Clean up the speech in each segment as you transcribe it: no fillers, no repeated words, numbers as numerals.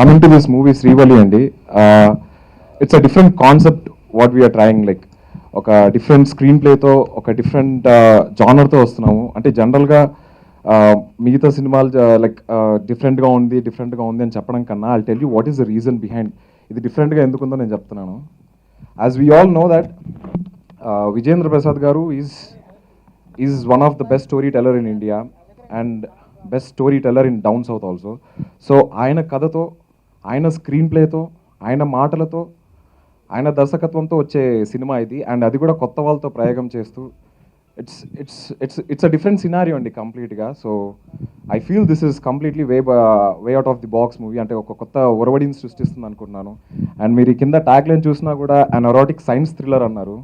coming to this movie Srivalli andi, it's a different concept what we are trying, like ఒక different screen ప్లేతో ఒక different జానర్తో వస్తున్నాము. అంటే జనరల్గా మిగతా సినిమాలు లైక్ డిఫరెంట్గా ఉంది అని చెప్పడం కన్నా I'll tell you what is the reason behind ఇది డిఫరెంట్గా ఎందుకుందో నేను చెప్తున్నాను. As we all know that Vijayendra Prasad గారు is one of the best story teller in India and best story teller in down south also. So ఆయన కథతో, ఆయన screen ప్లేతో, ఆయన మాటలతో, ఆయన దర్శకత్వంతో వచ్చే సినిమా ఇది. అండ్ అది కూడా కొత్త వాళ్ళతో ప్రయోగం చేస్తూ ఇట్స్ అ డిఫరెంట్ సినారియో అండి కంప్లీట్గా. So I feel this is completely way out of the box movie. అంటే ఒక కొత్త ఒరవడిని సృష్టిస్తుంది అనుకుంటున్నాను. అండ్ మీరు కింద ట్యాగ్ లైన్ చూసినా కూడా అన్ ఎరోటిక్ సైన్స్ థ్రిల్లర్ అన్నారు.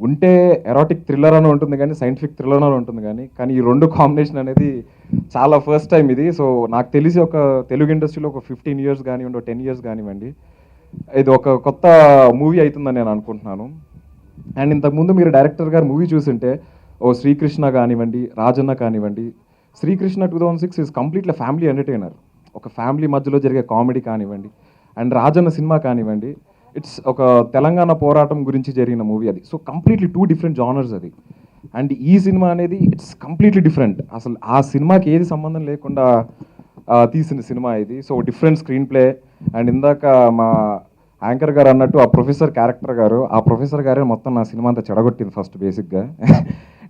ఉంటే ఎరోటిక్ థ్రిల్లర్ అని ఉంటుంది కానీ సైంటిఫిక్ థ్రిల్లర్ అని ఉంటుంది కానీ ఈ రెండు కాంబినేషన్ అనేది చాలా ఫస్ట్ టైం ఇది. సో నాకు తెలిసి ఒక తెలుగు ఇండస్ట్రీలో ఒక 15 years కానివ్వండి, 10 years కానివ్వండి, ఇది ఒక కొత్త మూవీ అవుతుందని నేను అనుకుంటున్నాను. అండ్ ఇంతకుముందు మీరు డైరెక్టర్ గారు మూవీ చూసింటే శ్రీకృష్ణ కానివ్వండి, రాజన్న కానివ్వండి. Srikrishna 2006 is completely family entertainer, ఒక ఫ్యామిలీ మధ్యలో జరిగే కామెడీ కానివ్వండి. అండ్ రాజన్న సినిమా కానివ్వండి, ఇట్స్ ఒక తెలంగాణ పోరాటం గురించి జరిగిన మూవీ అది. సో కంప్లీట్లీ 2 different genres అది. అండ్ ఈ సినిమా అనేది ఇట్స్ కంప్లీట్లీ డిఫరెంట్. అసలు ఆ సినిమాకి ఏది సంబంధం లేకుండా తీసిన సినిమా ఇది. So different screenplay. And ఇందాక మా యాంకర్ గారు అన్నట్టు ఆ ప్రొఫెసర్ గారే మొత్తం నా సినిమా అంతా చెడగొట్టింది ఫస్ట్ బేసిక్గా.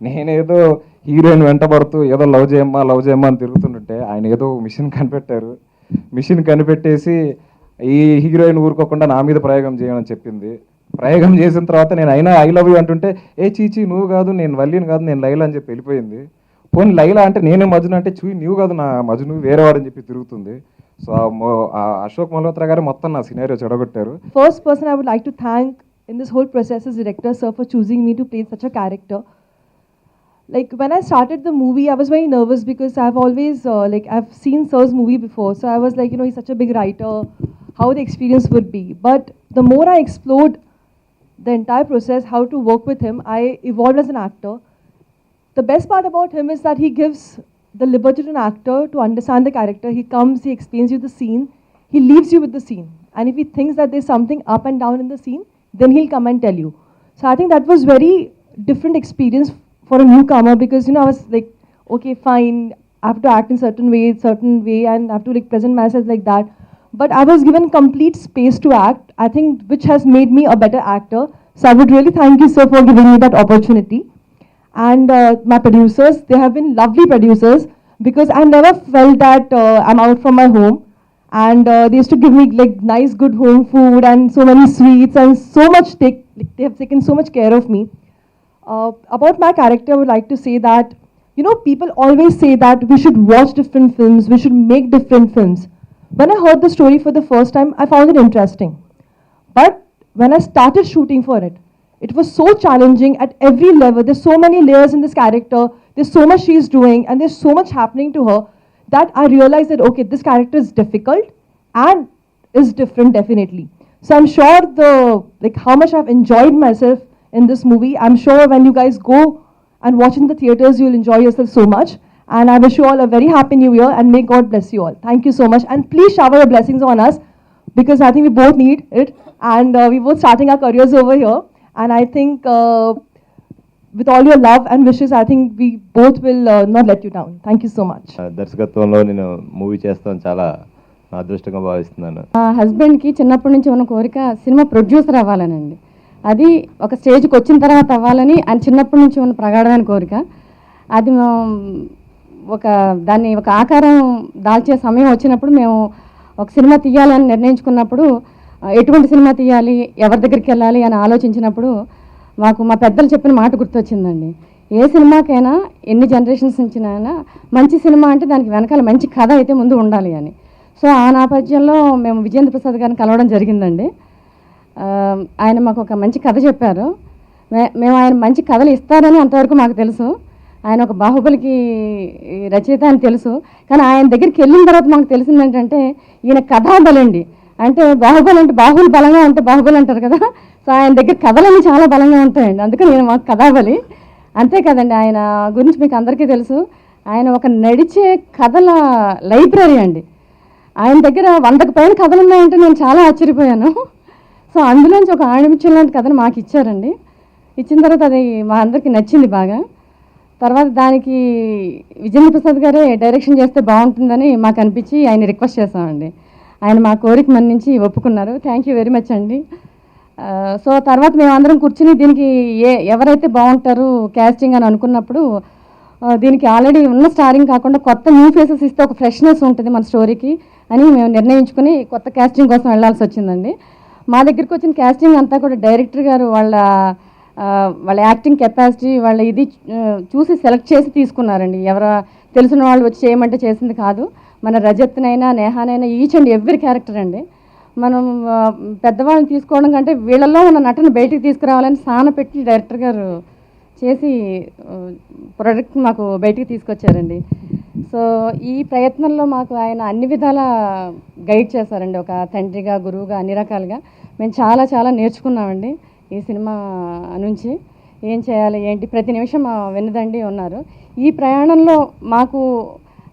నేనేదో హీరోయిన్ వెంటబడుతూ ఏదో లవ్ చేయమ్మా అని తిరుగుతుంటుంటే ఆయన ఏదో మిషన్ కనిపెట్టేసి ఈ హీరోయిన్ ఊరుకోకుండా నా మీద ప్రయోగం చేయమని చెప్పింది. ప్రయోగం చేసిన తర్వాత నేను అయినా ఐ లవ్ యూ అంటుంటే చీచి నువ్వు కాదు, నేను వల్లిని కాదు, నేను లైలా అని చెప్పి వెళ్ళిపోయింది. పోనీ లైలా అంటే నేనే మజ్ను అంటే నువ్వు కాదు నా మజ్ను వేరేవాడని చెప్పి తిరుగుతుంది. సో అశోక్ మల్హోత్రా గారు మొత్తం నా scenario చెడగొట్టారు. First person I would like to thank in this whole process is director sir for choosing me to play such a character. Like when I started the movie, I was very nervous because I've always I've seen sir's movie before, so I was like, he's such a big writer, how the experience would be. But the more I explored the entire process, how to work with him, I evolved as an actor. The best part about him is that he gives the liberty to an actor to understand the character. He comes, he explains you the scene, he leaves you with the scene. And if he thinks that there's something up and down in the scene, then he'll come and tell you. So I think that was very different experience for a newcomer because, I was like, okay, fine, I have to act in certain way and I have to present myself like that. But I was given complete space to act, I think, which has made me a better actor. So I would really thank you, sir, for giving me that opportunity. And my producers, they have been lovely producers because I never felt that I'm out from my home. And they used to give me nice, good home food and so many sweets and so much they have taken so much care of me. About my character, I would like to say that, people always say that we should watch different films, we should make different films. When I heard the story for the first time, I found it interesting. But when I started shooting for it, it was so challenging at every level. There's so many layers in this character. There's so much she's doing and there's so much happening to her that I realized that, okay, this character is difficult and is different definitely. So I'm sure how much I've enjoyed myself in this movie. I'm sure when you guys go and watch in the theaters, you'll enjoy yourself so much. And I wish you all a very happy new year and may God bless you all. Thank you so much. And please shower your blessings on us because I think we both need it. And we're both starting our careers over here. And I think with all your love and wishes, I think we both will not let you down. Thank you so much. దర్శకత్వంలో నేను movie చేస్తాను చాలా నా అదృష్టంగా భావిస్తున్నాను. మా హస్బెండ్కి చిన్నప్పటి నుంచి ఉన్న కోరిక సినిమా ప్రొడ్యూసర్ అవ్వాలనండి. అది ఒక స్టేజ్కి వచ్చిన తర్వాత అవ్వాలని ఆయన చిన్నప్పటి నుంచి ఉన్న ప్రగాఢమైన కోరిక. అది దాన్ని ఒక ఆకారం దాల్చే సమయం వచ్చినప్పుడు మేము ఒక సినిమా తీయాలని నిర్ణయించుకున్నప్పుడు ఎటువంటి సినిమా తీయాలి, ఎవరి దగ్గరికి వెళ్ళాలి అని ఆలోచించినప్పుడు మాకు మా పెద్దలు చెప్పిన మాట గుర్తొచ్చిందండి. ఏ సినిమాకైనా ఎన్ని జనరేషన్స్ నుంచినైనా మంచి సినిమా అంటే దానికి వెనకాల మంచి కథ అయితే ముందు ఉండాలి అని. సో ఆ నేపథ్యంలో మేము విజేంద్ర ప్రసాద్ గారిని కలవడం జరిగిందండి. ఆయన మాకు ఒక మంచి కథ చెప్పారు. మేము ఆయన మంచి కథలు ఇస్తారని అంతవరకు మాకు తెలుసు. ఆయన ఒక బాహుబలికి రచయిత అని తెలుసు. కానీ ఆయన దగ్గరికి వెళ్ళిన తర్వాత మాకు తెలిసింది ఏంటంటే ఈయన కథాబలండి. అంటే బాహుబలి అంటే బాహుబలి బలంగా ఉంటే బాహుబలి అంటారు కదా. సో ఆయన దగ్గర కథలన్నీ చాలా బలంగా ఉంటాయండి. అందుకని నేను మాకు కథాబలి. అంతే కదండి, ఆయన గురించి మీకు అందరికీ తెలుసు. ఆయన ఒక నడిచే కథల లైబ్రరీ అండి. ఆయన దగ్గర 100కి పైన కథలు ఉన్నాయంటే నేను చాలా ఆశ్చర్యపోయాను. సో అందులోంచి ఒక ఆణిముత్యం లాంటి కథను మాకు ఇచ్చారండి. ఇచ్చిన తర్వాత అది మా అందరికీ నచ్చింది బాగా. తర్వాత దానికి విజేంద్ర ప్రసాద్ గారే డైరెక్షన్ చేస్తే బాగుంటుందని మాకు అనిపించి ఆయన రిక్వెస్ట్ చేసామండి. ఆయన మా కోరిక మన్నించి ఒప్పుకున్నారు. థ్యాంక్ యూ వెరీ మచ్ అండి. సో తర్వాత మేము అందరం కూర్చుని దీనికి ఎవరైతే బాగుంటారు క్యాస్టింగ్ అని అనుకున్నప్పుడు దీనికి ఆల్రెడీ ఉన్న స్టారింగ్ కాకుండా కొత్త న్యూ ఫేసెస్ ఇస్తే ఒక ఫ్రెష్నెస్ ఉంటుంది మన స్టోరీకి అని మేము నిర్ణయించుకుని కొత్త క్యాస్టింగ్ కోసం వెళ్ళాల్సి వచ్చిందండి. మా దగ్గరికి వచ్చిన క్యాస్టింగ్ అంతా కూడా డైరెక్టర్ గారు వాళ్ళ యాక్టింగ్ కెపాసిటీ వాళ్ళ ఇది చూసి సెలెక్ట్ చేసి తీసుకున్నారండి. ఎవరు తెలిసిన వాళ్ళు వచ్చి చేయమంటే చేసింది కాదు. మన రజత్నైనా నేహానైనా ఈచ్ అండ్ ఎవ్రీ క్యారెక్టర్ అండి. మనం పెద్దవాళ్ళని తీసుకోవడం కంటే వీళ్ళల్లో ఉన్న నటన బయటికి తీసుకురావాలని సాన పెట్టి డైరెక్టర్ గారు చేసి ప్రొడక్ట్ మాకు బయటికి తీసుకొచ్చారండి. సో ఈ ప్రయత్నంలో మాకు ఆయన అన్ని విధాల గైడ్ చేశారండి. ఒక తండ్రిగా గురువుగా అన్ని రకాలుగా మేము చాలా చాలా నేర్చుకున్నామండి ఈ సినిమా నుంచి. ఏం చేయాలి ఏంటి ప్రతి నిమిషం మా వెన్నుదండి ఉన్నారు. ఈ ప్రయాణంలో మాకు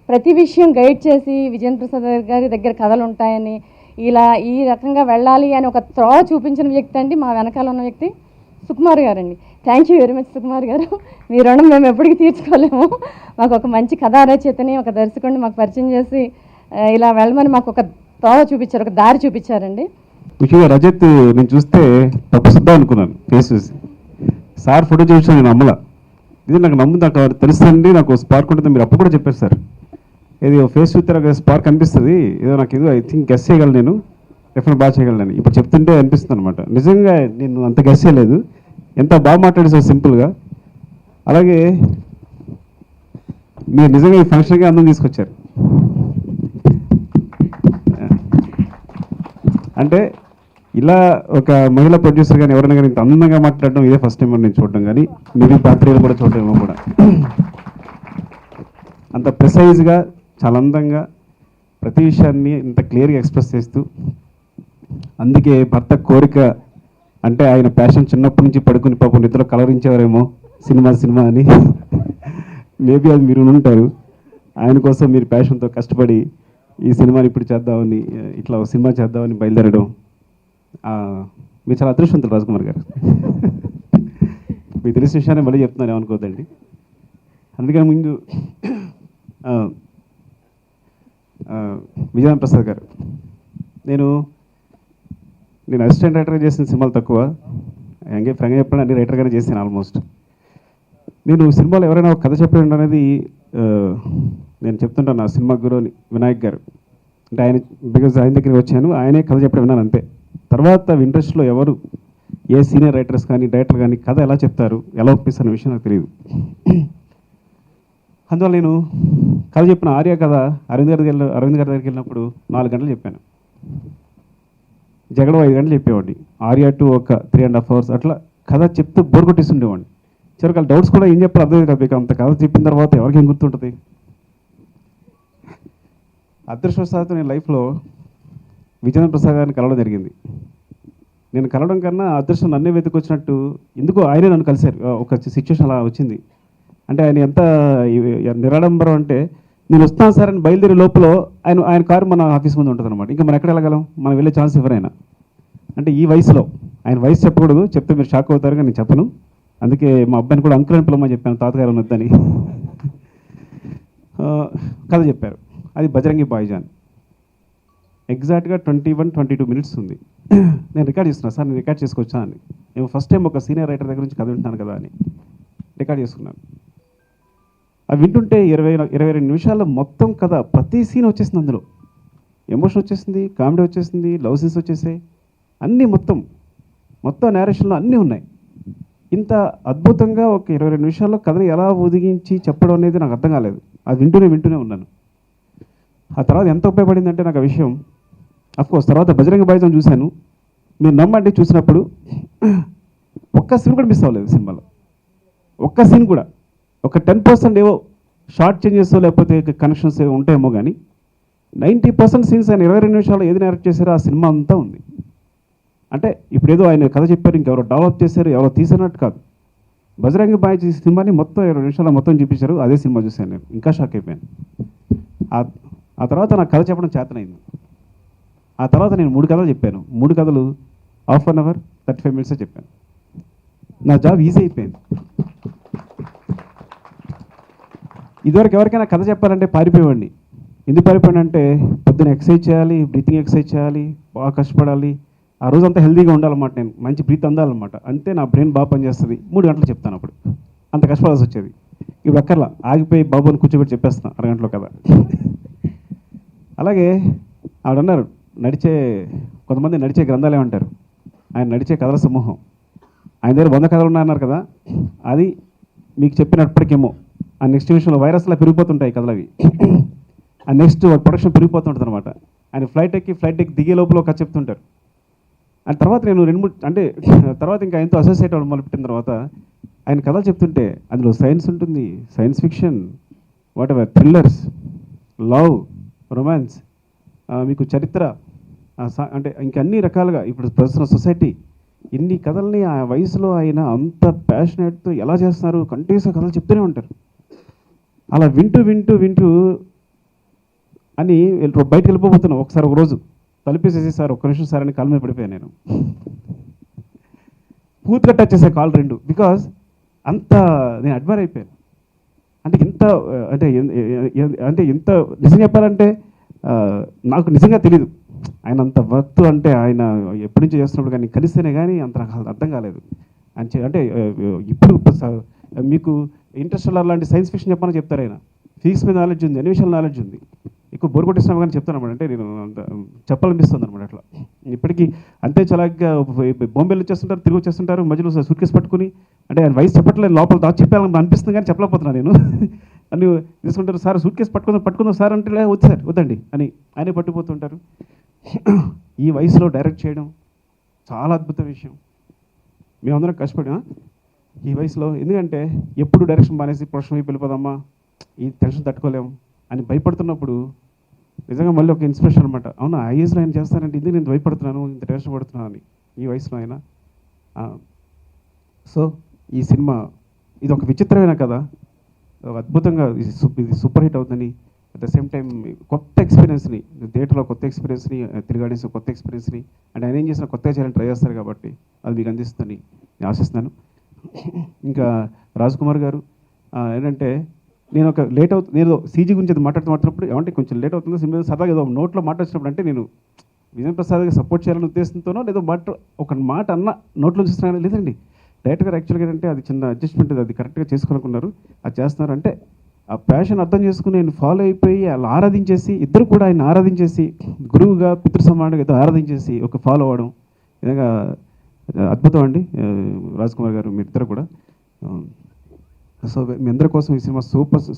ప్రతి విషయం గైడ్ చేసి విజేంద్ర ప్రసాద్ గారి దగ్గర కథలు ఉంటాయని ఇలా ఈ రకంగా వెళ్ళాలి అని ఒక త్రోవ చూపించిన వ్యక్తి అండి మా వెనకాల ఉన్న వ్యక్తి సుకుమార్ గారండి. Thank you very much Sukumar గారు. మీ రుణం మేము ఎప్పటికీ తీర్చుకోలేము. మాకు ఒక మంచి కథా రచయితని ఒక దర్శకుడిని మాకు పరిచయం చేసి ఇలా వెళ్ళమని మాకు ఒక త్రోవ చూపించారు, ఒక దారి చూపించారండి. ముఖ్యంగా రజత్ నేను చూస్తే తప్పుసిద్దాం అనుకున్నాను ఫేస్ చూసి. సార్ ఫోటో చూసాను నేను నమ్మలా. ఇది నాకు తెలుస్తుంది, నాకు స్పార్క్ ఉంటుంది. మీరు అప్పుడు కూడా చెప్పారు సార్, ఇది ఫేస్ చూస్తే నాకు స్పార్క్ అనిపిస్తుంది, ఏదో నాకు ఏదో ఐ థింక్ గెస్ చేయగలను, నేను డెఫినెట్ బాగా చేయగలను. ఇప్పుడు చెప్తుంటే అనిపిస్తుంది అనమాట. నిజంగా నేను అంత గెస్ చేయలేదు. ఎంత బాగా మాట్లాడి సార్ సింపుల్గా. అలాగే మీరు నిజంగా ఈ ఫంక్షన్గా అందం తీసుకొచ్చారు. అంటే ఇలా ఒక మహిళా ప్రొడ్యూసర్ కానీ ఎవరైనా కానీ ఇంత అందంగా మాట్లాడడం ఇదే ఫస్ట్ టైం నేను చూడడం, కానీ మేబీ పాత్రలు కూడా చూడడం కూడా అంత ప్రిసైజ్గా చాలా అందంగా ప్రతి విషయాన్ని ఇంత క్లియర్గా ఎక్స్ప్రెస్ చేస్తూ, అందుకే భర్త కోరిక అంటే ఆయన ప్యాషన్ చిన్నప్పటి నుంచి పడుకుని పాపం నిద్రలో కలవరించేవారేమో సినిమా అని. మేబీ అది మీరు ఉంటారు. ఆయన కోసం మీరు ప్యాషన్తో కష్టపడి ఈ సినిమాని ఇప్పుడు చేద్దామని, ఇట్లా ఒక సినిమా చేద్దామని బయలుదేరడం, మీరు చాలా అదృష్టవంతులు రాజ్కుమార్ గారు. మీకు తెలిసిన విషయాన్ని మళ్ళీ చెప్తున్నాను, ఏమనుకోవద్దండి. అందుకని ముందు విజయన్ ప్రసాద్ గారు, నేను అసిస్టెంట్ రైటర్గా చేసిన సినిమాలు తక్కువ, ఫ్రంగా చెప్పండి అన్ని రైటర్గానే చేశాను ఆల్మోస్ట్. నేను సినిమాలో ఎవరైనా ఒక కథ చెప్పడం అనేది నేను చెప్తుంటాను. నా సినిమా గురు వినాయక్ గారు అంటే ఆయన, బికాజ్ ఆయన దగ్గరికి వచ్చాను, ఆయనే కథ చెప్పడం విన్నాను అంతే. తర్వాత ఇండస్ట్రీలో ఎవరు ఏ సీనియర్ రైటర్స్ కానీ డైరెక్టర్ కానీ కథ ఎలా చెప్తారు, ఎలా ఒప్పిస్తారు అనే విషయం నాకు తెలియదు. అందువల్ల నేను కథ చెప్పిన ఆర్య కథ అరవింద్ గారి దగ్గరికి వెళ్ళినప్పుడు 4 గంటలు చెప్పాను. జగడం 5 గంటలు చెప్పేవాడిని. ఆర్య టు ఒక 3.5 hours అట్లా కథ చెప్తూ బోర్ కొట్టిస్తుండేవాడిని. చివరికి వాళ్ళ డౌట్స్ కూడా ఏం చెప్పారు అర్థం కాదు. అంత కథ చెప్పిన తర్వాత ఎవరికి ఏం గుర్తుంటుంది. అదృష్టవశాత్తు నేను లైఫ్లో విజేంద్ర ప్రసాద్ గారిని కలవడం జరిగింది. నేను కలవడం కన్నా అదృష్టం నన్నే వెతుకొచ్చినట్టు ఎందుకో ఆయనే నన్ను కలిశారు. ఒక సిచ్యువేషన్ అలా వచ్చింది. అంటే ఆయన ఎంత నిరాడంబరం అంటే, నేను వస్తాను సార్ అని బయలుదేరే లోపల ఆయన కారు మన ఆఫీస్ ముందు ఉంటుంది అనమాట. ఇంకా మనం ఎక్కడ వెళ్ళగలం, మనం వెళ్ళే ఛాన్స్ ఎవరైనా. అంటే ఈ వయసులో ఆయన వయసు చెప్పకూడదు, చెప్తే మీరు షాక్ అవుతారు, కానీ నేను చెప్పను. అందుకే మా అబ్బాయిని కూడా అంకుల్ అని పిలవమని చెప్పాను, తాతగారు వద్దని. కథ చెప్పారు. అది బజరంగి భాయిజాన్. ఎగ్జాక్ట్గా 21-22 minutes ఉంది. నేను రికార్డ్ చేస్తున్నాను సార్, నేను రికార్డ్ చేసుకొచ్చా అని. నేను ఫస్ట్ టైం ఒక సీనియర్ రైటర్ దగ్గర నుంచి కథ వింటున్నాను కదా అని రికార్డ్ చేసుకున్నాను. అవి వింటుంటే 22 నిమిషాల్లో మొత్తం కథ ప్రతి సీన్ వచ్చేసింది. అందులో ఎమోషన్ వచ్చేసింది, కామెడీ వచ్చేసింది, లవ్ సీన్స్ వచ్చేసాయి, అన్నీ మొత్తం నేరేషన్లో అన్నీ ఉన్నాయి. ఇంత అద్భుతంగా ఒక 22 నిమిషాల్లో కథని ఎలా ఒదిగించి చెప్పడం అనేది నాకు అర్థం కాలేదు. అది వింటూనే ఉన్నాను. ఆ తర్వాత ఎంత ఉపయోగపడిందంటే నాకు ఆ విషయం, అఫ్కోర్స్ తర్వాత బజరంగి భాయిజాన్ చూశాను. మీరు నమ్మండి, చూసినప్పుడు ఒక్క సీన్ కూడా మిస్ అవ్వలేదు సినిమాలో. ఒక్క సీన్ కూడా, ఒక 10% ఏవో షార్ట్ చేంజెస్ లేకపోతే కనెక్షన్స్ ఏవో ఉంటాయేమో, కానీ 90% సీన్స్ ఆయన 22 నిమిషాల్లో ఏది డైరెక్ట్ చేశారో ఆ సినిమా అంతా ఉంది. అంటే ఇప్పుడు ఏదో ఆయన కథ చెప్పారు, ఇంకెవరో డెవలప్ చేశారు, ఎవరో తీసినట్టు కాదు. బజరంగి భాయిజాన్ సినిమాని మొత్తం 20 నిమిషాల్లో మొత్తం చూపించారు. అదే సినిమా చూశాను నేను, ఇంకా షాక్ అయిపోయాను. ఆ తర్వాత నాకు కథ చెప్పడం చేతనైంది. ఆ తర్వాత నేను 3 కథలు చెప్పాను. 3 కథలు హాఫ్ అన్ అవర్ 35 మినిట్సే చెప్పాను. నా జాబ్ ఈజీ అయిపోయింది. ఇదివరకు ఎవరికైనా కథ చెప్పాలంటే పారిపోయేవాడిని. ఎందుకు పారిపోయానంటే పొద్దున ఎక్సర్సైజ్ చేయాలి, బ్రీతింగ్ ఎక్సర్సైజ్ చేయాలి, బాగా కష్టపడాలి, ఆ రోజంతా హెల్తీగా ఉండాలన్నమాట. నేను మంచి బ్రీత్ అందాలన్నమాట. అంతే నా బ్రెయిన్ బాగా పనిచేస్తుంది. 3 గంటలు చెప్తాను. అప్పుడు అంత కష్టపడాల్సి వచ్చేది. ఇప్పుడు అక్కర్లా, ఆగిపోయి బాబుని కూర్చోబెట్టి చెప్పేస్తాను అరగంటలో కదా. అలాగే ఆవిడన్నారు, కొంతమంది నడిచే గ్రంథాలు ఏమంటారు, ఆయన నడిచే కథల సమూహం. ఆయన దగ్గర 100 కథలు ఉన్నాయన్నారు కదా, అది మీకు చెప్పినప్పటికేమో ఆ నెక్స్ట్ విషయంలో వైరస్లా పెరిగిపోతుంటాయి కథలు అవి. ఆ నెక్స్ట్ ప్రొడక్షన్ పెరిగిపోతుంటుంది అనమాట. ఆయన ఫ్లైట్ ఎక్కి దిగే లోపల ఒక కథ చెప్తుంటారు. అండ్ తర్వాత నేను 2-3 అంటే తర్వాత ఇంకా ఆయనతో అసోసియేట్ అవ్వడం మొదలుపెట్టిన తర్వాత ఆయన కథలు చెప్తుంటే అందులో సైన్స్ ఉంటుంది, science fiction, what ever, thrillers, love, romance, మీకు చరిత్ర, అంటే ఇంకా అన్ని రకాలుగా ఇప్పుడు ప్రస్తుతం సొసైటీ, ఇన్ని కథల్ని ఆ వయసులో ఆయన అంత ప్యాషనేట్తో ఎలా చేస్తున్నారు, కంటిన్యూస్గా కథలు చెప్తూనే ఉంటారు. అలా వింటూ అని బయటకు వెళ్ళిపోతున్నాం. ఒకసారి ఒక రోజు తలిపేసేసి, సార్ ఒక్క నిమిషం సార్ అని కాలు మీద పడిపోయాను నేను. పూర్తిగా టచ్ చేసే కాల్ 2, బికాజ్ అంత నేను అడ్మైర్ అయిపోయాను. అంటే ఇంత నిజం చెప్పాలంటే నాకు నిజంగా తెలీదు ఆయన అంత వర్త్. అంటే ఆయన ఎప్పటి నుంచో చేస్తున్నప్పుడు కానీ కలిస్తేనే కానీ అంత నాకు అర్థం కాలేదు. అంటే ఇప్పుడు మీకు ఇంటర్స్టెల్లార్ లాంటి సైన్స్ ఫిక్షన్ చెప్పాలని చెప్తారు. ఆయన ఫిజిక్స్ మీద నాలెడ్జ్ ఉంది, అన్ని విషయాల నాలెడ్జ్ ఉంది. ఎక్కువ బోర్ కొట్టిస్తున్నాం కానీ చెప్తాను అనమాట. అంటే నేను చెప్పాలనిపిస్తుంది అనమాట. అట్లా ఇప్పటికీ అంతే చలాగ్గా బాంబేలో వచ్చేస్తుంటారు, తిరిగి వచ్చేస్తుంటారు, మధ్యలో సూట్ కేసు పట్టుకుని, అంటే ఆయన వయసు చెప్పట్లేదు, లోపల దాచి చెప్పాలని అనిపిస్తుంది కానీ చెప్పలేకపోతున్నాను నేను. అన్ని తీసుకుంటారు, సార్ సూట్ కేసు పట్టుకుందాం సార్ అంటే వద్దు సార్ వద్దండి అని ఆయనే పట్టుకుపోతుంటారు. ఈ వయసులో డైరెక్ట్ చేయడం చాలా అద్భుత విషయం. మేమందరం కష్టపడి ఈ వయసులో, ఎందుకంటే ఎప్పుడు డైరెక్షన్ మానేసి ప్రొఫెషన్ వైపు వెళ్ళిపోదామా, ఈ టెన్షన్ తట్టుకోలేము అని భయపడుతున్నప్పుడు నిజంగా మళ్ళీ ఒక ఇన్స్పిరేషన్ అనమాట. అవునా, ఆ ఏజ్లో ఆయన చేస్తానంటే ఇది నేను భయపడుతున్నాను, ఇంత టెన్షన్ పడుతున్నాను అని ఈ వయసులో ఆయన. సో ఈ సినిమా ఇది ఒక విచిత్రమైన కథ, అద్భుతంగా ఇది సూపర్ హిట్ అవుతుందని, అట్ ద సేమ్ టైం కొత్త ఎక్స్పీరియన్స్ని, థియేటర్లో కొత్త ఎక్స్పీరియన్స్ని, తిరిగాడేసి కొత్త ఎక్స్పీరియన్స్ని, అండ్ ఆయన ఏం చేసిన కొత్తగా చేయాలని ట్రై చేస్తారు కాబట్టి అది మీకు అందిస్తుందని నేను ఆశిస్తున్నాను. ఇంకా రాజ్ కుమార్ గారు ఏంటంటే, నేను ఒక నేను సీజీ గురించి మాట్లాడుతున్నప్పుడు ఏమంటే కొంచెం లేట్ అవుతుందో సినిమా సరదాగా ఏదో నోట్లో మాట వచ్చినప్పుడు, అంటే నేను విజయ్ ప్రసాద్గా సపోర్ట్ చేయాలనే ఉద్దేశంతోనో లేదో ఒక మాట అన్న నోట్లో చూస్తున్నాను, లేదండి డైరెక్టర్ గారు యాక్చువల్గా ఏంటంటే అది చిన్న అడ్జస్ట్మెంట్, అది కరెక్ట్గా చేసుకోనుకున్నారు, అది చేస్తున్నారు. అంటే ఆ ప్యాషన్ అర్థం చేసుకుని ఆయన ఫాలో అయిపోయి అలా ఆరాధించేసి, ఇద్దరు కూడా ఆయన ఆరాధించేసి, గురువుగా పితృ సమానంగా ఏదో ఆరాధించేసి ఒక ఫాలో అవ్వడం నిజంగా అద్భుతం అండి. రాజ్ కుమార్ గారు మీరిద్దరు కూడా. సో మీ అందరి కోసం ఈ సినిమా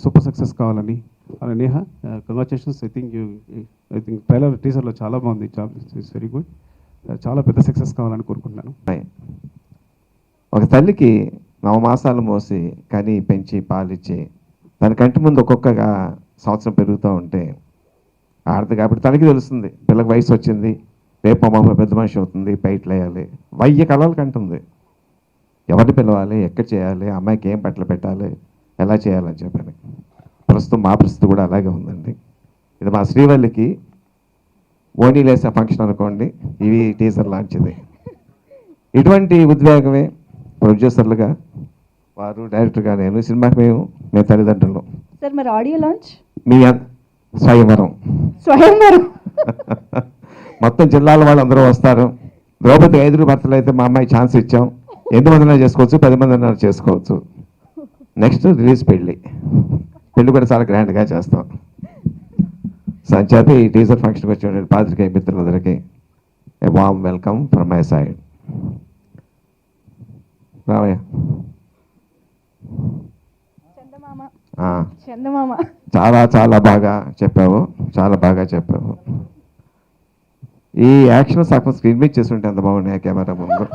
సూపర్ సక్సెస్ కావాలని. అలా Neha, congratulations. I think trailer టీజర్లో చాలా బాగుంది, ఇట్స్ వెరీ గుడ్. చాలా పెద్ద సక్సెస్ కావాలని కోరుకుంటున్నాను. ఒక తల్లికి 9 మాసాలు మోసి కని పెంచి పాలిచ్చి తన కంటి ముందు ఒక్కొక్కగా సంవత్సరం పెరుగుతూ ఉంటే ఆడదు కాబట్టి తనకి తెలుస్తుంది, పిల్లకి వయసు వచ్చింది, రేపు అమ్మ పెద్ద మనిషి అవుతుంది, బయటలు వేయాలి, 1000 కళలు కంటుంది. ఎవరిని పిలవాలి, ఎక్కడ చేయాలి, అమ్మాయికి ఏం బట్టలు పెట్టాలి, ఎలా చేయాలని చెప్పని. ప్రస్తుతం మా పరిస్థితి కూడా అలాగే ఉందండి. ఇది మా శ్రీవల్లికి ఓనీలేసే ఫంక్షన్ అనుకోండి, ఇవి టీజర్ లాంచ్ది. ఇటువంటి ఉద్వేగమే ప్రొడ్యూసర్లుగా వారు, డైరెక్టర్గా నేను, సినిమాకి మేము తల్లిదండ్రులు. సార్ మరి ఆడియో లాంచ్ మీ స్వయంవరం మొత్తం జిల్లాల వాళ్ళు అందరూ వస్తారు. ద్రౌపది 5 భర్తలు అయితే మా అమ్మాయి ఛాన్స్ ఇచ్చాం, 8 మందినా చేసుకోవచ్చు, 10 మందినా చేసుకోవచ్చు. నెక్స్ట్ రిలీజ్ పెళ్ళి కూడా చాలా గ్రాండ్గా చేస్తాం. సంచేత ఈ టీజర్ ఫంక్షన్కి వచ్చిన పాత్రికేయ మిత్రులందరికీ a warm welcome from my side. Ramayya, చందమామ చాలా చాలా బాగా చెప్పావు, చాలా బాగా చెప్పావు. ఈ యాక్షన్ సగం స్క్రీన్ మీద చేస్తుంటే ఎంత బాగున్నాయి కెమెరా ముందు.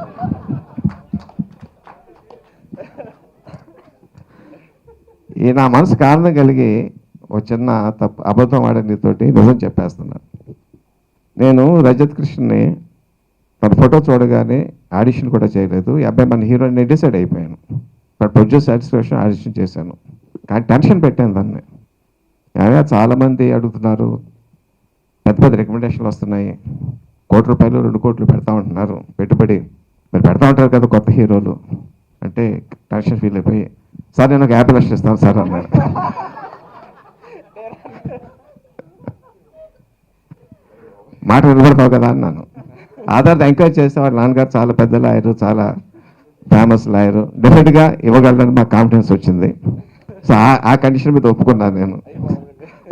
ఈ నా మనసుకు ఆనందం కలిగి ఒక చిన్న అబద్ధం ఆడనితోటి నిజం చెప్పేస్తున్నాను. నేను రజత్ కృష్ణని తన ఫోటో చూడగానే ఆడిషన్ కూడా చేయలేదు, ఈ అబ్బాయి మన హీరోని డిసైడ్ అయిపోయాను. బట్ ప్రొడ్యూస్ సాటిస్ఫాక్షన్ ఆడిషన్ చేశాను, కానీ టెన్షన్ పెట్టాను దాన్ని. చాలామంది అడుగుతున్నారు, పెద్ద పెద్ద రికమెండేషన్లు వస్తున్నాయి, ₹1 2 కోట్లు పెడతా ఉంటున్నారు పెట్టుబడి. మరి పెడతా ఉంటారు కదా కొత్త హీరోలు అంటే టెన్షన్ ఫీల్ అయిపోయి, సార్ నేను ఒక 50 లక్షలు ఇస్తాను సార్ అన్నాడు. మాట నిలబడతావు కదా అన్నాను. ఆధార్ ఎంకరేజ్ చేస్తే వాళ్ళ నాన్నగారు చాలా పెద్ద లాయరు, చాలా ఫేమస్ లాయరు, డెఫినెట్గా ఇవ్వగలరని మాకు కాన్ఫిడెన్స్ వచ్చింది. సో ఆ కండిషన్ మీద ఒప్పుకున్నాను నేను.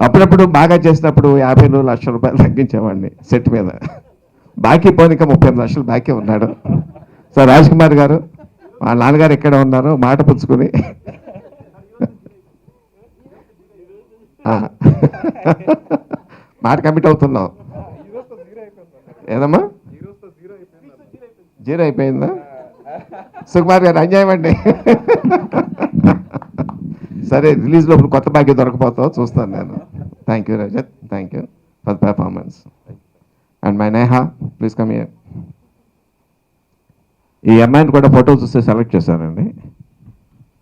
అప్పుడప్పుడు బాగా చేసినప్పుడు 50 లక్షల రూపాయలు తగ్గించేవాడిని సెట్ మీద. బాకీ పోనిక 35 లక్షలు బాకీ ఉన్నాడు. సో రాజ్ కుమార్ గారు వాళ్ళ నాన్నగారు ఎక్కడ ఉన్నారో మాట పుచ్చుకుని మాట కమిట్ అవుతున్నాం. ఏదమ్మా జీరో అయిపోయిందా? సుకుమార్ గారు అన్యాయం అండి. సరే రిలీజ్ లోపల కొత్త భాగ్యం దొరకపోతావు చూస్తాను నేను. Thank you Rajat, thank you for the performance. And my Neha please come here. ఈ అమ్మాయిని కూడా ఫోటో చూస్తే సెలెక్ట్ చేశానండి.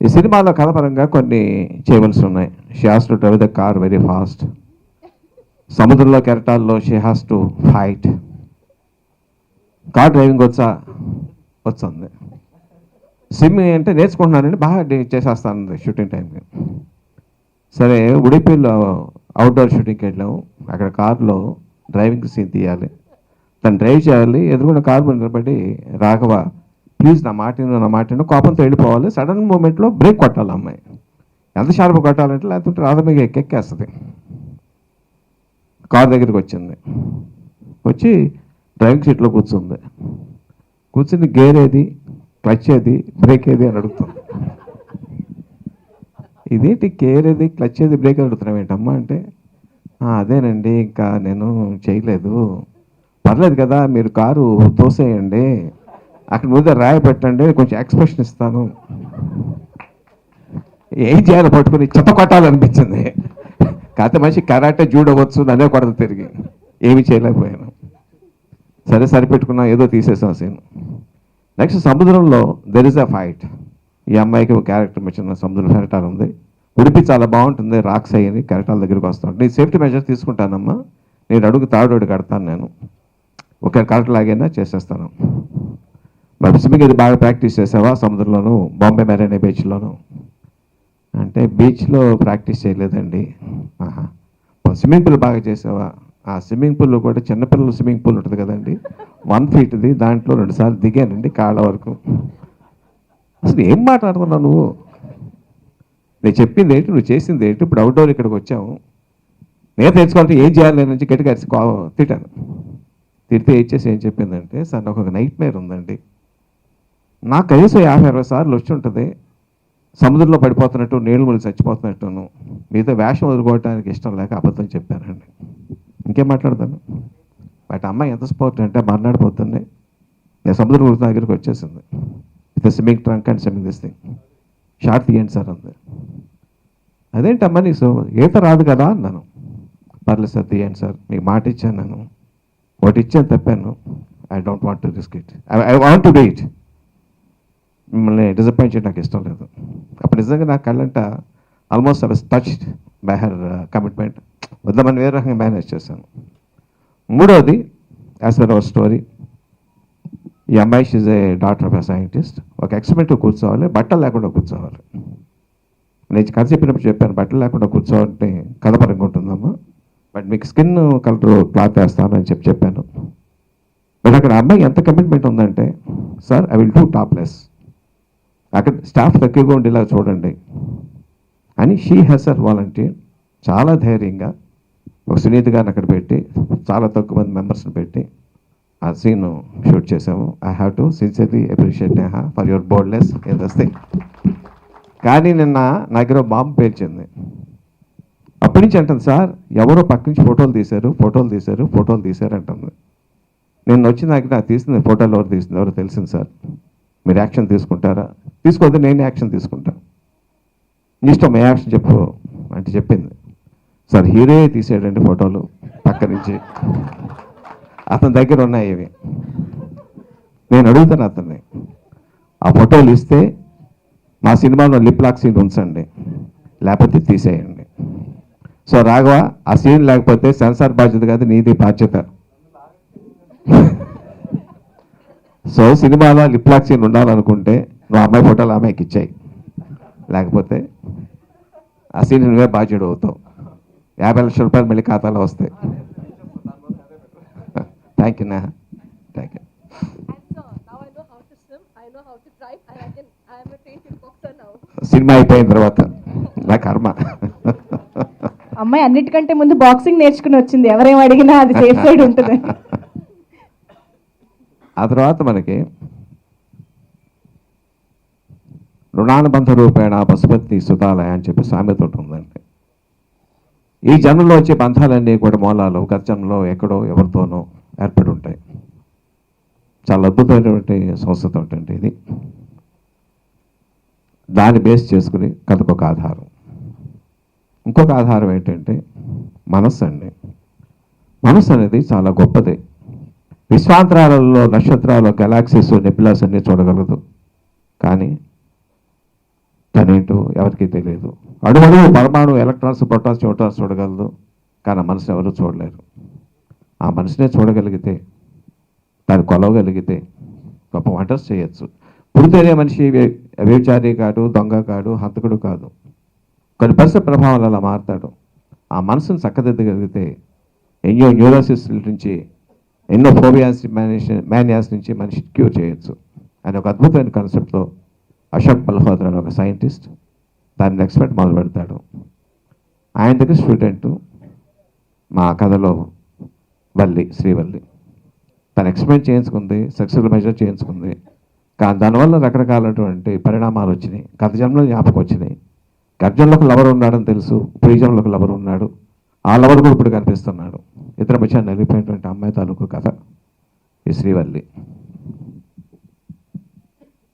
ఈ సినిమాలో కథపరంగా కొన్ని చేయవలసి ఉన్నాయి. She has to drive the car very fast. సముద్రంలో కెరటాల్లో she has to fight. Car driving వచ్చింది. స్విమ్మింగ్ అంటే నేర్చుకుంటున్నానండి, బాగా చేసేస్తాను షూటింగ్ టైంకి. సరే ఉడిపిలో అవుట్డోర్ షూటింగ్కి వెళ్ళాము. అక్కడ కారులో డ్రైవింగ్ సీన్ తీయాలి, తను డ్రైవ్ చేయాలి. ఎదురుకున్న కారు మీద నిలబడి, రాఘవ ప్లీజ్ నా మాట కోపంతో వెళ్ళిపోవాలి. సడన్ మూమెంట్లో బ్రేక్ కొట్టాలి అమ్మాయి. ఎంత షార్ప్ కొట్టాలంటే లేకపోతే రాధమిగా ఎక్కేస్తుంది. కారు దగ్గరికి వచ్చింది, వచ్చి డ్రైవింగ్ సీట్లో కూర్చుని గేర్ ఏది, క్లచ్ ఏది, బ్రేక్ ఏది అని అడుగుతుంది. ఇదేంటి గేర్ ఏది, క్లచ్ ఏది, బ్రేక్ అని అడుగుతున్నాం ఏంటమ్మా అంటే, అదేనండి ఇంకా నేను చేయలేదు. పర్లేదు కదా మీరు కారు తోసేయండి, అక్కడ ముందే రాయి పెట్టండి, కొంచెం ఎక్స్ప్రెషన్ ఇస్తాను. ఏం చేయాలో పట్టుకుని చెత్త కొట్టాలనిపించింది. కాకపోతే మనిషి కరాటే జూడవచ్చు, నన్నే కొడత తిరిగి ఏమి చేయలేకపోయాను. సరే సరిపెట్టుకున్నా, ఏదో తీసేసాం సీన్. నెక్స్ట్ సముద్రంలో దెర్ ఇస్ అ ఫైట్. ఈ అమ్మాయికి ఒక క్యారెక్టర్ మెచ్చిన సముద్రం కెరటాలు ఉంది. ఉడిపి చాలా బాగుంటుంది, రాక్స్ అయ్యి కెరటాల దగ్గరికి వస్తాను. నేను సేఫ్టీ మెజర్స్ తీసుకుంటానమ్మా, నేను అడుగు తాడు కడతాను, నేను ఒక కరెక్ట్ లాగైనా చేసేస్తాను. మరి స్విమ్మింగ్ ఇది బాగా ప్రాక్టీస్ చేసావా సముద్రంలోను, బాంబే మెరైనా బీచ్లోను అంటే, బీచ్లో ప్రాక్టీస్ చేయలేదండి. స్విమ్మింగ్ పూల్ బాగా చేసావా? ఆ స్విమ్మింగ్ పూల్లో కూడా చిన్నపిల్లలు స్విమ్మింగ్ పూల్ ఉంటుంది కదండి, 1 ఫీట్ది, దాంట్లో 2 సార్లు దిగానండి కాళ్ళ వరకు. అసలు ఏం మాట్లాడుతున్నావు నువ్వు? నేను చెప్పింది ఏంటి, నువ్వు చేసింది ఏంటి? ఇప్పుడు అవుట్డోర్ ఇక్కడికి వచ్చాము, నేను తెచ్చుకోవాలంటే ఏం చేయాలి నేను నుంచి గట్టిగా తిట్టాను. తిడితే ఇచ్చేసి ఏం చెప్పిందంటే, సార్ నాకు ఒక నైట్ మేర్ ఉందండి, నాకు కనీసం 50-60 సార్లు వచ్చి ఉంటుంది సముద్రంలో పడిపోతున్నట్టు, నీళ్ళు ముళ్ళు చచ్చిపోతున్నట్టును, మీతో వేషం వదులుకోవడానికి ఇష్టం లేక అబద్ధం చెప్పానండి. ఇంకేం మాట్లాడతాను? బట్ అమ్మాయి ఎంత స్పోర్ట్ అంటే మాట్లాడిపోతుంది. నేను సముద్రం దగ్గరికి వచ్చేసింది, with swimming trunk and swimming this thing. Short తీయండి సార్ అంది. అదేంటమ్మా నీకు ఈత రాదు కదా అన్నాను. పర్లేదు సార్ తీయండి సార్, మీకు మాట ఇచ్చాను, నేను ఒకటి ఇచ్చాను తప్పాను, I don't want to risk it, I want to do it. మిమ్మల్ని డిసప్పాయింట్ చేయడం నాకు ఇష్టం లేదు. అప్పుడు నిజంగా నా కళ్ళంట almost I was touched by her commitment. వద్దామని వేరే రకంగా మేనేజ్ చేశాను. మూడోది, యాజ్ పర్ అవర్ స్టోరీ, ఈ అమ్మాయి she's a daughter of a scientist. ఒక ఎక్స్పెరిమెంట్ కూర్చోవాలి, బట్టలు లేకుండా కూర్చోవాలి. నేను కథ చెప్పినప్పుడు చెప్పాను, బట్టలు లేకుండా కూర్చోవాలంటే కథపరంగా ఉంటుందమ్మా, బట్ మీకు స్కిన్ కలర్ క్లాత్ వేస్తాను అని చెప్పాను. బట్ అక్కడ అమ్మాయి ఎంత కమిట్మెంట్ ఉందంటే, sir I will do topless, అక్కడ స్టాఫ్ తక్కువగా ఉండేలా చూడండి అని షీ హెస్ అర్ వాలంటీర్. చాలా ధైర్యంగా ఒక సునీత గారిని అక్కడ పెట్టి, చాలా తక్కువ మంది మెంబర్స్ని పెట్టి ఆ సీన్ షూట్ చేసాము. I have to sincerely appreciate Neha for your boldness in this thing. కానీ నిన్న నా దగ్గర బాంబు పేల్చింది. అప్పటి నుంచి అంటుంది, సార్ ఎవరో పక్క నుంచి ఫోటోలు తీశారు అంటుంది. నేను వచ్చిన నాకు తీసింది ఫోటోలు ఎవరు తీసింది ఎవరో తెలిసింది సార్, మీరు యాక్షన్ తీసుకుంటారా? తీసుకోవద్దు, నేను యాక్షన్ తీసుకుంటాను, ఇష్టం ఏ యాక్షన్ చెప్పు అంటే చెప్పింది. సార్ హీరో తీసాడండి ఫోటోలు పక్క నుంచి, అతని దగ్గర ఉన్నాయి ఇవి. నేను అడుగుతాను అతన్ని, ఆ ఫోటోలు ఇస్తే మా సినిమాలో లిప్ లాక్ సీన్ ఉంచండి, లేకపోతే తీసేయండి. సో రాఘవ, ఆ సీన్ లేకపోతే సెన్సార్ బాధ్యత కాదు, నీది బాధ్యత. సో సినిమాలో లిప్లాక్ సీన్ ఉండాలనుకుంటే నువ్వు అమ్మాయి ఫోటోలు అమ్మాయికి ఇచ్చాయి, లేకపోతే ఆ సీన్ నువ్వే బాధ్యుడు అవుతావు. 50 లక్షల రూపాయలు మళ్ళీ ఖాతాలో వస్తాయి. Thank you. Thank you. Now I know how to swim, I know how to drive, and I am a trained kickboxer now. Cinema అయిపోయిన తర్వాత నా కర్మ. అమ్మాయి అన్నిటికంటే ముందు బాక్సింగ్ నేర్చుకుని వచ్చింది, ఎవరేం అడిగినా అది సేఫ్ సైడ్ ఉంటుంది. ఆ తర్వాత మనకి రుణానుబంధ రూపేణ పశుపతి సుతాలయ అని చెప్పి సామెత ఒకటి ఉందండి. ఈ జన్మలో వచ్చే బంధాలన్నీ కూడా మూలాలు గత జన్మలో ఎక్కడో ఎవరితోనో ఏర్పడి ఉంటాయి. చాలా అద్భుతమైనటువంటి సంస్థ ఉంటుంది ఇది. దాన్ని బేస్ చేసుకుని కథకు ఒక ఆధారం. ఇంకొక ఆధారం ఏంటంటే మనస్సు అండి. మనస్సు అనేది చాలా గొప్పది. విశ్వాంతరాలలో నక్షత్రాలు, గెలాక్సీస్, నెబులాస్ అన్నీ చూడగలదు, కానీ తనేంటో ఎవరికీ తెలియదు. అడుగడుగు పరమాణు, ఎలక్ట్రాన్స్, ప్రోటాన్స్, న్యూట్రాన్స్ చూడగలదు, కానీ ఆ మనసుని ఎవరు చూడలేరు. ఆ మనసునే చూడగలిగితే, దాన్ని కొలవగలిగితే గొప్ప వంటర్స్ చేయొచ్చు. పుడితేనే మనిషి వ్యభిచారి కాదు, దొంగ కాదు, హంతకుడు కాదు. కొన్ని పరిసర ప్రభావాలు అలా మారుతాడు. ఆ మనసును చక్కదిద్దగలిగితే ఎన్నో న్యూరోసిస్ నుంచి, ఎన్నో ఫోబియాస్, మేనియాస్ నుంచి మనిషి క్యూర్ చేయొచ్చు అని ఒక అద్భుతమైన కాన్సెప్ట్తో అశోక్ మల్హోత్రా అని ఒక సైంటిస్ట్ దాన్ని ఎక్స్పెరిమెంట్ మొదలు పెడతాడు. ఆయన దగ్గర స్టూడెంట్ మా కథలో శ్రీవల్లి తను ఎక్స్పెరిమెంట్ చేయించుకుంది, సక్సెస్ఫుల్ మెజర్ చేయించుకుంది. కానీ దానివల్ల రకరకాలటువంటి పరిణామాలు వచ్చినాయి. గత జన్మలో జ్ఞాపకం వచ్చినాయి. గత జన్మలో ఒక లవర్ ఉన్నాడని తెలుసు, ఇప్పుడు ఈ జన్మలో ఒక లవర్ ఉన్నాడు. ఆ లవర్ కూడా ఇప్పుడు కనిపిస్తున్నాడు. ఇతర మధ్య నలిగిపోయినటువంటి అమ్మాయి తాలూకు కథ ఈ శ్రీవల్లి.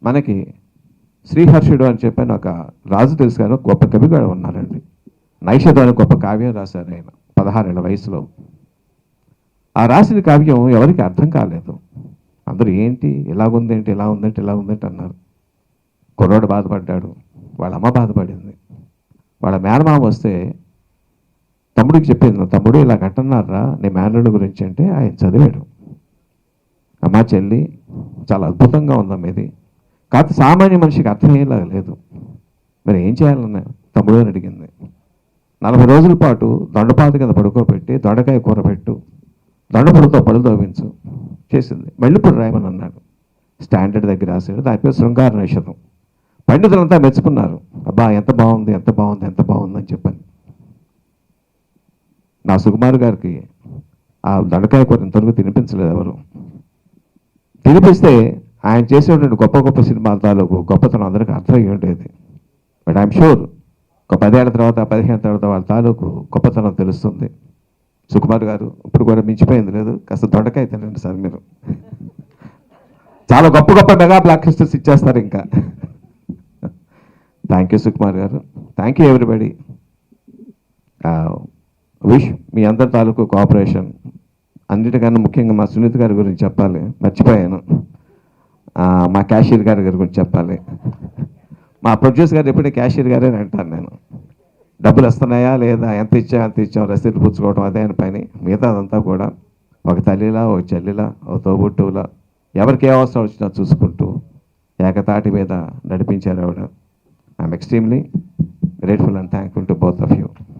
మనకి శ్రీహర్షుడు అని చెప్పని ఒక రాజు తెలుసు, కానీ గొప్ప కవి కూడా ఉన్నారండి. నైషధు అని గొప్ప కావ్యం రాశారు ఆయన 16 ఏళ్ల వయసులో. ఆ రాసిన కావ్యం ఎవరికి అర్థం కాలేదు. అందరూ ఏంటి ఇలాగుందేంటి, ఇలా ఉందేంటి, ఇలా ఉందేంటి అన్నారు. కుర్రోడు బాధపడ్డాడు, వాళ్ళ అమ్మ బాధపడింది. వాళ్ళ మేనమామ వస్తే తమ్ముడికి చెప్పింది, తమ్ముడు ఇలా కట్టన్నారా నీ మేనరుడు గురించి అంటే ఆయన చదివాడు. అమ్మ చెల్లి చాలా అద్భుతంగా ఉందమ్మ ఇది, కాకపోతే సామాన్య మనిషికి అర్థమయ్యేలా లేదు, మరి ఏం చేయాలన్న తమ్ముడు అని అడిగింది. 40 రోజుల పాటు దొండపాత కింద పడుకోబెట్టి దొండకాయ కూర పెట్టు, దొండపొడితో పళ్ళు తోవించు చేసింది. మళ్ళీ ఇప్పుడు రాయమని అన్నాడు. స్టాండర్డ్ దగ్గర రాశాడు. దాని పేరు శృంగార నైషధం. పండితులంతా మెచ్చుకున్నారు, అబ్బా ఎంత బాగుంది, ఎంత బాగుంది, ఎంత బాగుంది అని చెప్పని. నా సుకుమార్ గారికి ఆ దొండకాయ కూర ఇంతవరకు తినిపించలేదు ఎవరు. తినిపిస్తే ఆయన చేసేటువంటి గొప్ప గొప్ప సినిమాల తాలూకు గొప్పతనం అందరికీ అర్థమయ్యి ఉండేది. బట్ ఐఎమ్ షూర్ ఒక 10 ఏళ్ల తర్వాత, 15 తర్వాత వాళ్ళ తాలూకు గొప్పతనం తెలుస్తుంది. సుకుమార్ గారు ఇప్పుడు కూడా మించిపోయింది లేదు, కాస్త దొండకాయ తినండి సార్ మీరు. చాలా గొప్ప గొప్ప మెగా బ్లాక్ బస్టర్స్ ఇచ్చేస్తారు ఇంకా. థ్యాంక్ యూ సుకుమార్ గారు. Thank you everybody. Wish me అందరి తాలూకు కోఆపరేషన్. అన్నిటికన్నా ముఖ్యంగా మా సునీత్ గారి గురించి చెప్పాలి, మర్చిపోయాను. మా క్యాషియర్ గారి గురించి చెప్పాలి. మా ప్రొడ్యూసర్ గారు ఎప్పుడూ క్యాషియర్ గారే అంటాను నేను. డబ్బులు వస్తున్నాయా లేదా, ఎంత ఇచ్చాం రసీదు పుచ్చుకోవడం అదే అని పని. మిగతా అదంతా కూడా ఒక తల్లిలా, ఒక చెల్లిలా, ఒక తోబుట్టువులా ఎవరికి ఏ అవసరం వచ్చినా చూసుకుంటూ ఏకతాటి మీద నడిపించారు ఆవిడ. I'm extremely grateful and thankful to both of you.